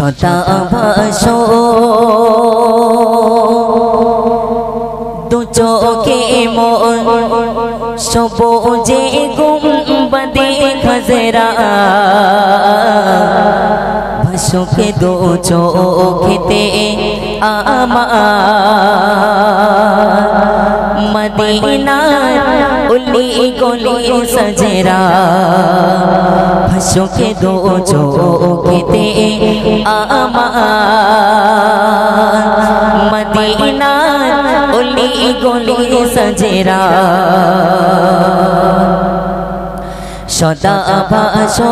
শতাভাসো দু চোখে মোর সবুজে গুম্বদে খজরা ভাসুকে দু চোখেতে আমার মদিনার উলি গলি সজরা ভাসুকে দু চোখেতে আমার মদিনার উলি গলি সজরা শতাভাসো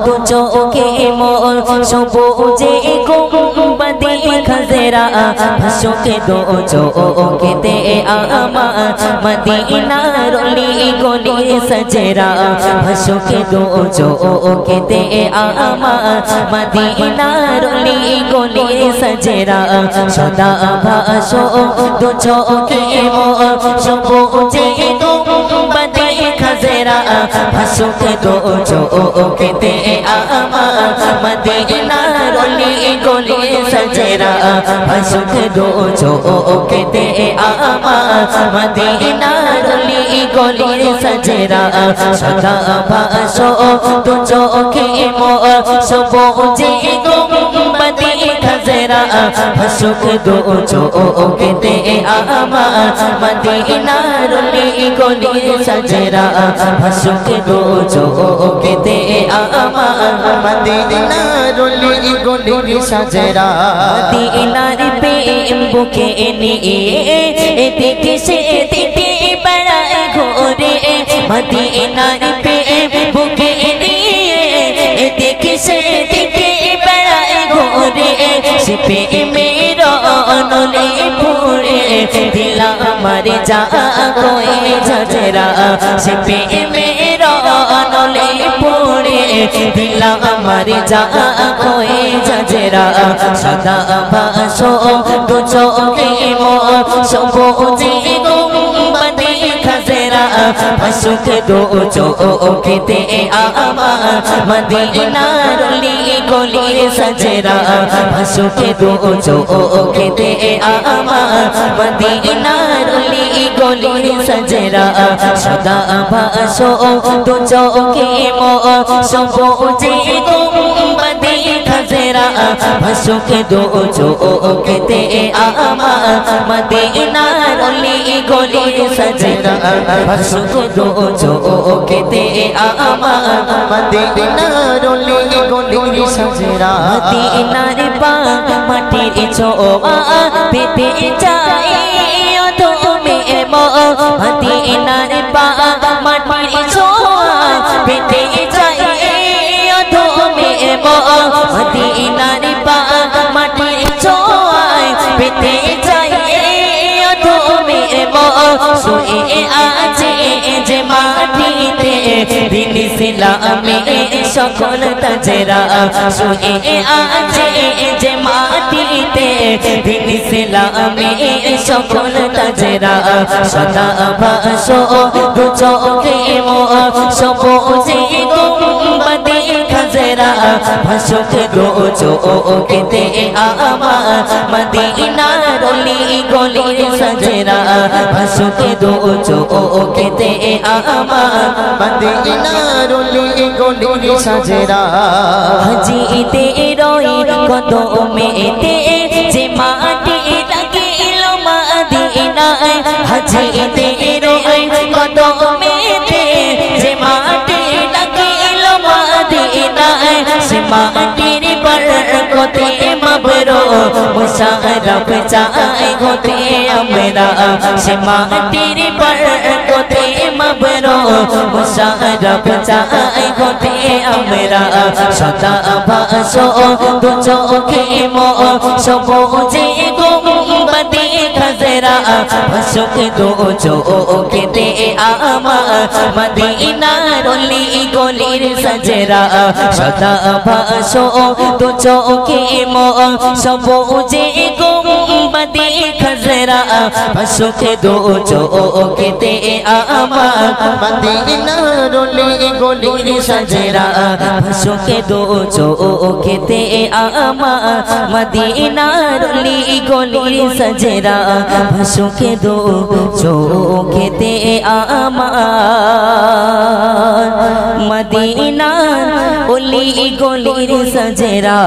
দু চোখে মোর সবুজে গুম্বদে খজরা ভাসুকে দু চোখেতে আমার মদিনার উলি গলি সজরা ভাসুকে দু চোখেতে আমার মদিনার উলি গলি সজরা শতাভাসো দু চোখে মোর সবুজে গুম্বদে খজরা ভাসুকে দু চোখেতে আমার মদিনার উলি গলি সজরা ভাসুকে দু চোখেতে আমার মদিনার উলি গলি সজরা শতাভাসো দু চোখে মোর সবুজে গুম্বদে খজরা ভাসুকে দু চোখেতে আমার মদিনার উলি গলি সজরা ভাসুকে দু চোখেতে আমার মদিনার উলি গলি সজরা মদিনার প্রেম বুকে নিয়ে এদিকে সেদিকে বেড়ায় ঘোরে মদিনার প্রেম বুকে নিয়ে এদিকে সেদিকে বেড়ায় ঘোরে সে প্রেমের অনলে পড়ে দিল আমার যা কোয়ে ঝজরা সে প্রেমের অনলে পড়ে দিল আমার যা কোয়ে ঝজরা শতাভাসো দু চোখে মোর সবুজে গুম্বদে খজরা ভাসুকে দু চোখেতে আমার মদিনার উলি গলি সজরা ভাসুকে দু চোখেতে আমার মদিনার উলি গলি সজরা শতাভাসো দু চোখে মোর সবুজে গুম্বদে খজরা ভাসুকে দু চোখেতে আমার মদিনার উলি গলি সজরা ভাসুকে দু চোখেতে আমার মদিনার উলি গলি সজরা মদিনার পাক মাটির ছোঁয়া পেতে চাই তুমি মদিনার পাক মাটির ছোঁয়া পেতে চাই তুমি মদিনার পাক মাটির ছোঁয়া পেতে চাই তুমি শুয়ে আছে যে মাটিতে দিন ইসলামে সকল তাজরা শুয়ে আছে যে মাটিতে দিন ইসলামে সকল তাজরা শতাভাসো দু চোখে মোর সবুজে গুম্বদে খজরা ভাসুকে দু চোখেতে আমার মদিনার উলি গলি সজরা ভাসুকে দু চোখেতে আমার মদিনার উলি গলি সজরা হাজিতে রই কদমেতে যে মাটি লাগিল মদিনায় হাজিতে রই কদমেতে যে মাটি লাগিল মদিনায় সে মাটির বরকতে মবরো মুশারফ চাই হতে আমরা সে মাটির বরকতে মবরো মুশারফ চাই হতে আমরা শতাভাসো দু চোখে মোর সবুজে গুম্বদে খজরা ভাসুকে দু চোখেতে আমার মদিনার উলি গলির সজরা শতাভাসো দু চোখে মোর সবুজে গুম্বদে गुंबदे खजरा हंसों के दो चौखटे आमान मदीना रोले गोली सजरा हंसों के दो चौखटे आमान मदीना रोली गोली सजरा हंसों के दो चौखटे आमान मदीना ओली गोली सजरा